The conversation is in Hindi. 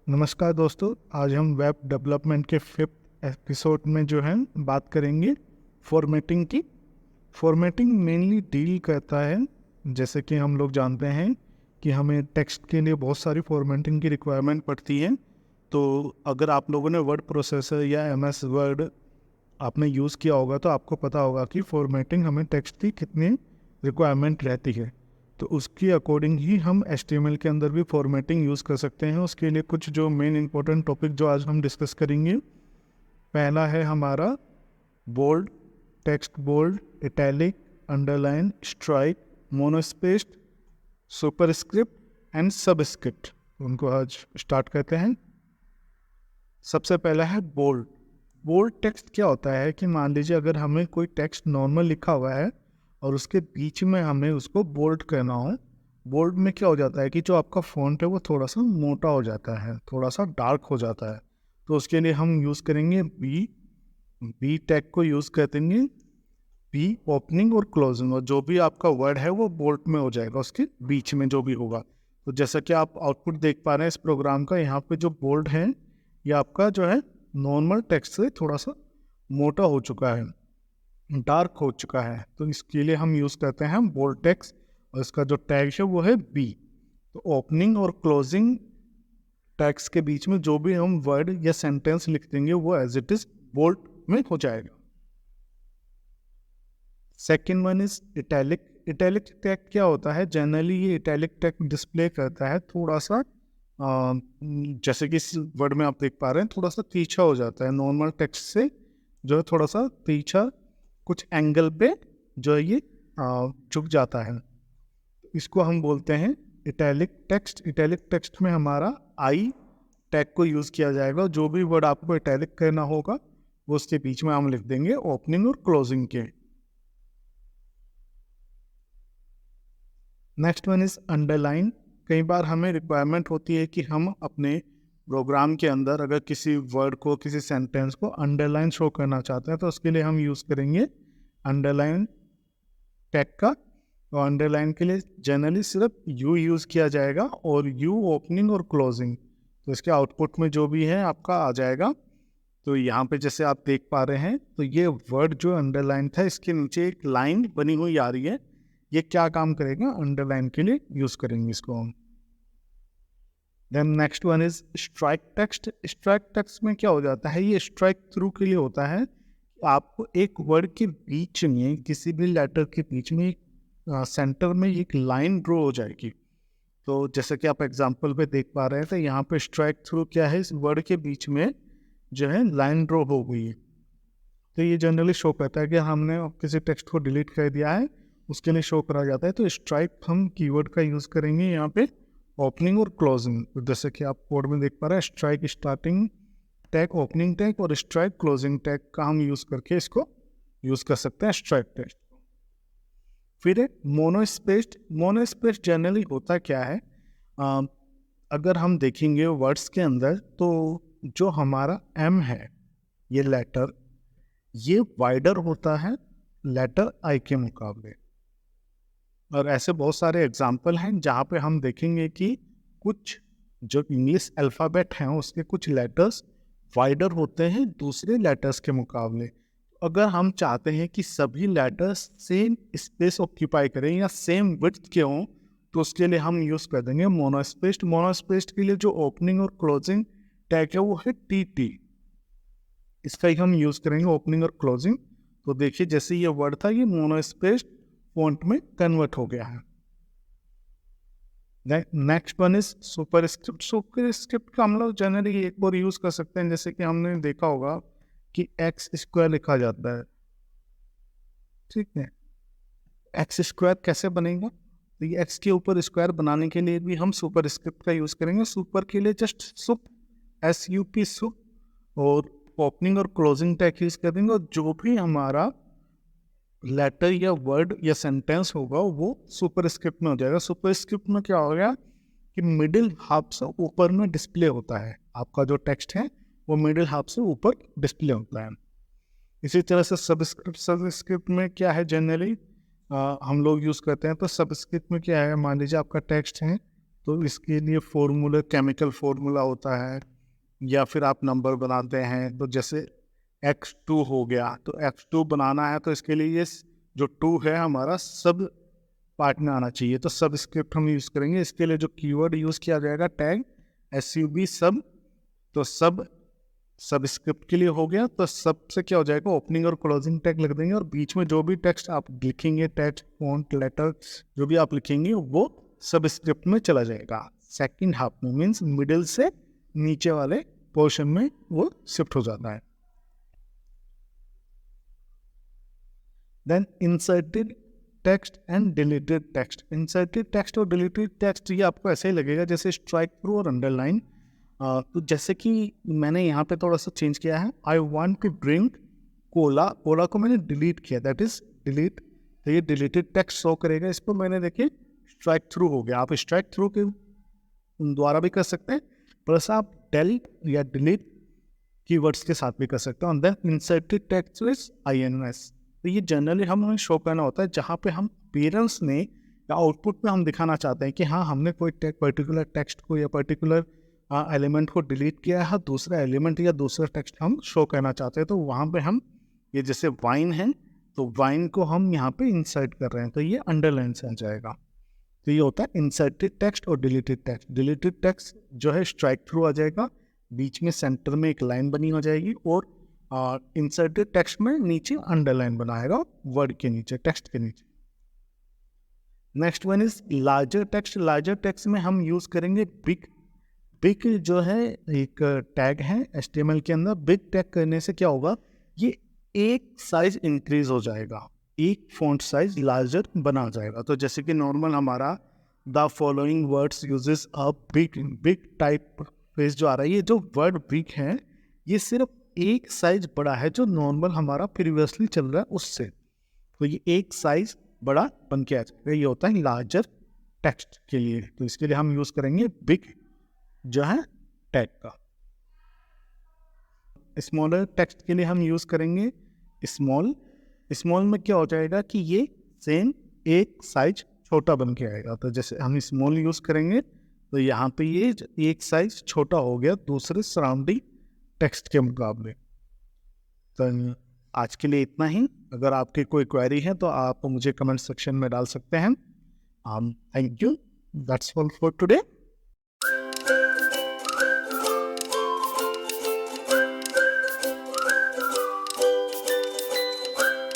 नमस्कार दोस्तों, आज हम वेब डेवलपमेंट के 5th एपिसोड में जो है बात करेंगे फॉर्मेटिंग की। फॉर्मेटिंग मेनली डील करता है, जैसे कि हम लोग जानते हैं कि हमें टेक्स्ट के लिए बहुत सारी फॉर्मेटिंग की रिक्वायरमेंट पड़ती है। तो अगर आप लोगों ने वर्ड प्रोसेसर या एमएस वर्ड आपने यूज़ किया होगा तो आपको पता होगा कि फॉर्मेटिंग हमें टेक्स्ट की कितनी रिक्वायरमेंट रहती है। तो उसके अकॉर्डिंग ही हम HTML के अंदर भी फॉर्मेटिंग यूज़ कर सकते हैं। उसके लिए कुछ जो मेन इंपॉर्टेंट टॉपिक जो आज हम डिस्कस करेंगे, पहला है हमारा bold, text bold, italic, underline, strike, monospaced, superscript and subscript. उनको आज स्टार्ट करते हैं। सबसे पहला है बोल्ड। बोल्ड टेक्स्ट क्या होता है कि मान लीजिए अगर हमें कोई टेक्स्ट नॉर्मल लिखा हुआ है और उसके बीच में हमें उसको बोल्ड करना हो। बोल्ड में क्या हो जाता है कि जो आपका फॉन्ट है वो थोड़ा सा मोटा हो जाता है, थोड़ा सा डार्क हो जाता है। तो उसके लिए हम यूज़ करेंगे बी टैग को यूज़ कर देंगे, बी ओपनिंग और क्लोजिंग, और जो भी आपका वर्ड है वो बोल्ड में हो जाएगा उसके बीच में जो भी होगा। तो जैसा कि आप आउटपुट देख पा रहे हैं इस प्रोग्राम का, यहाँ पे जो बोल्ड है ये आपका जो है नॉर्मल टेक्स्ट से थोड़ा सा मोटा हो चुका है, डार्क हो चुका है। तो इसके लिए हम यूज़ करते हैं बोल्ड टेक्स्ट, और इसका जो टैग है वो है बी। तो ओपनिंग और क्लोजिंग टैग्स के बीच में जो भी हम वर्ड या सेंटेंस लिख देंगे वो एज इट इज बोल्ड में हो जाएगा। Second one is italic. Italic tag क्या होता है? जनरली ये इटैलिक टैग डिस्प्ले करता है थोड़ा सा जैसे कि इस वर्ड में आप देख पा रहे हैं थोड़ा सा तीछा हो जाता है, नॉर्मल टेक्स्ट से जो है थोड़ा सा तीछा कुछ एंगल पे जो है ये झुक जाता है। इसको हम बोलते हैं इटैलिक टेक्स्ट। इटैलिक टेक्स्ट में हमारा आई टैग को यूज़ किया जाएगा। जो भी वर्ड आपको इटैलिक करना होगा वो उसके बीच में हम लिख देंगे ओपनिंग और क्लोजिंग के। Next one is underline. कई बार हमें रिक्वायरमेंट होती है कि हम अपने प्रोग्राम के अंदर अगर किसी वर्ड को, किसी सेंटेंस को अंडरलाइन शो करना चाहते हैं तो उसके लिए हम यूज़ करेंगे अंडरलाइन टैग का। तो अंडरलाइन के लिए जनरली सिर्फ यू यूज़ किया जाएगा और यू ओपनिंग और क्लोजिंग। तो इसके आउटपुट में जो भी है आपका आ जाएगा। तो यहाँ पे जैसे आप देख पा रहे हैं तो ये वर्ड जो अंडरलाइन था इसके नीचे एक लाइन बनी हुई आ रही है। ये क्या काम करेगा? अंडरलाइन के लिए यूज़ करेंगे इसको हम। Then next one is strike text. Strike text में क्या हो जाता है? ये स्ट्राइक थ्रू के लिए होता है। आपको एक वर्ड के बीच में, किसी भी लेटर के बीच में सेंटर में एक लाइन ड्रॉ हो जाएगी। तो जैसे कि आप एग्जांपल पे देख पा रहे हैं तो यहाँ पे स्ट्राइक थ्रू क्या है, इस वर्ड के बीच में जो है लाइन ड्रॉ हो गई है। तो ये जनरली शो करता है कि हमने किसी टेक्स्ट को डिलीट कर दिया है, उसके लिए शो करा जाता है। तो स्ट्राइक हम कीवर्ड का यूज़ करेंगे यहाँ पे ओपनिंग और क्लोजिंग। तो जैसे कि आप कोड में देख पा रहे हैं strike starting tag, opening tag और स्ट्राइक क्लोजिंग टैग का हम यूज़ करके इसको यूज़ कर सकते हैं स्ट्राइक टैग। फिर है मोनोस्पेस्ड। मोनोस्पेस्ड जनरली होता क्या है? अगर हम देखेंगे वर्ड्स के अंदर तो जो हमारा एम है ये लेटर, ये वाइडर होता है लेटर आई के मुकाबले। और ऐसे बहुत सारे एग्जाम्पल हैं जहाँ पे हम देखेंगे कि कुछ जो इंग्लिश अल्फ़ाबेट हैं उसके कुछ लेटर्स वाइडर होते हैं दूसरे लेटर्स के मुकाबले। अगर हम चाहते हैं कि सभी लेटर्स सेम स्पेस ऑक्यूपाई करें या सेम विड्थ के हों तो उसके लिए हम यूज़ कर देंगे मोनोस्पेस्ड। मोनोस्पेस्ड के लिए जो ओपनिंग और क्लोजिंग टैग है वो है टी। इसका ही हम यूज़ करेंगे ओपनिंग और क्लोजिंग। तो देखिए जैसे ये वर्ड था ये मोनोस्पेस्ड फॉन्ट में कन्वर्ट हो गया है। Next one is superscript. Superscript का हम लोग जनरली एक बार यूज़ कर सकते हैं, जैसे कि हमने देखा होगा कि एक्स स्क्वायर लिखा जाता है, ठीक है। एक्स स्क्वायर कैसे बनेगा? तो ये एक्स के ऊपर स्क्वायर बनाने के लिए भी हम सुपरस्क्रिप्ट का यूज़ करेंगे। सुपर के लिए जस्ट सुप, SUP सुप, और ओपनिंग और क्लोजिंग टैग यूज़ कर देंगे। और जो भी हमारा लेटर या वर्ड या सेंटेंस होगा वो सुपरस्क्रिप्ट में हो जाएगा। सुपरस्क्रिप्ट में क्या हो गया कि मिडिल हाफ से ऊपर में डिस्प्ले होता है, आपका जो टेक्स्ट है वो मिडिल हाफ से ऊपर डिस्प्ले होता है। इसी तरह से सबस्क्रिप्ट। सबस्क्रिप्ट में क्या है जनरली हम लोग यूज़ करते हैं? तो सबस्क्रिप्ट में क्या है, मान लीजिए आपका टेक्स्ट है तो इसके लिए फॉर्मूला, केमिकल फॉर्मूला होता है, या फिर आप नंबर बनाते हैं। तो जैसे x2 हो गया, तो x2 बनाना है तो इसके लिए ये जो 2 है हमारा सब पार्ट में आना चाहिए। तो सब स्क्रिप्ट हम यूज़ करेंगे। इसके लिए जो कीवर्ड यूज़ किया जाएगा टैग SUB सब, तो सब स्क्रिप्ट के लिए हो गया। तो सब से क्या हो जाएगा, ओपनिंग और क्लोजिंग टैग लग देंगे, और बीच में जो भी टेक्स्ट आप लिखेंगे, टेक्स्ट फॉन्ट लेटर जो भी आप लिखेंगे वो सब स्क्रिप्ट में चला जाएगा। सेकंड हाफ में मीन्स मिडिल से नीचे वाले पोर्शन में वो शिफ्ट हो जाता है। Then inserted text and deleted text. Inserted text और डिलीटेड टेक्स्ट ये आपको ऐसे ही लगेगा जैसे स्ट्राइक थ्रू और अंडरलाइन। तो जैसे कि मैंने यहाँ पे थोड़ा सा चेंज किया है, I want to drink cola, cola को मैंने डिलीट किया, दैट इज डिलीट। तो ये डिलीटेड टेक्स्ट शो करेगा। इस पर मैंने देखिए स्ट्राइक थ्रू हो गया। आप स्ट्राइक थ्रू के द्वारा भी कर सकते हैं, प्लस आप डेल या डिलीट कीवर्ड्स के साथ भी कर सकते हैं। Then inserted text is INS। तो ये जनरली हमें शो करना होता है जहाँ पे हम पेरेंट्स ने या आउटपुट में हम दिखाना चाहते हैं कि हाँ हमने कोई पर्टिकुलर टेक्स्ट को या पर्टिकुलर एलिमेंट को डिलीट किया है, दूसरा एलिमेंट या दूसरा टेक्स्ट हम शो करना चाहते हैं। तो वहाँ पे हम ये जैसे वाइन है, तो वाइन को हम यहाँ पे इंसर्ट कर रहे हैं, तो ये अंडरलाइन से आ जाएगा। तो ये होता है इंसर्टेड टेक्स्ट और डिलीटेड टेक्स्ट। डिलीटेड टेक्स्ट जो है स्ट्राइक थ्रू आ जाएगा, बीच में सेंटर में एक लाइन बनी हो जाएगी, और इंसर्टेड टेक्स्ट में नीचे अंडरलाइन बनाएगा वर्ड के नीचे, टेक्स्ट के नीचे। Next one is larger text. Larger text में हम यूज करेंगे बिग। बिग जो है एक टैग है HTML के अंदर। बिग टैग करने से क्या होगा, ये एक साइज इंक्रीज हो जाएगा, एक फॉन्ट साइज लार्जर बना जाएगा। तो जैसे कि नॉर्मल हमारा the following words uses a big type face जो आ रहा है, ये जो वर्ड बिग है ये सिर्फ एक साइज बड़ा है जो नॉर्मल हमारा प्रीवियसली चल रहा है उससे। तो ये एक साइज बड़ा बन के आ जाएगा। ये होता है लार्जर टेक्स्ट के लिए। तो इसके लिए हम यूज करेंगे बिग जो है टैग का। स्मॉलर टेक्स्ट के लिए हम यूज करेंगे स्मॉल। स्मॉल में क्या हो जाएगा कि ये सेम एक साइज छोटा बन के आएगा। तो जैसे हम स्मॉल यूज करेंगे तो यहाँ पे ये एक साइज छोटा हो गया दूसरे सराउंडिंग टेक्स्ट के मुकाबले। तो आज के लिए इतना ही। अगर आपकी कोई क्वेरी है तो आप मुझे कमेंट सेक्शन में डाल सकते हैं। Thank you, that's all for today.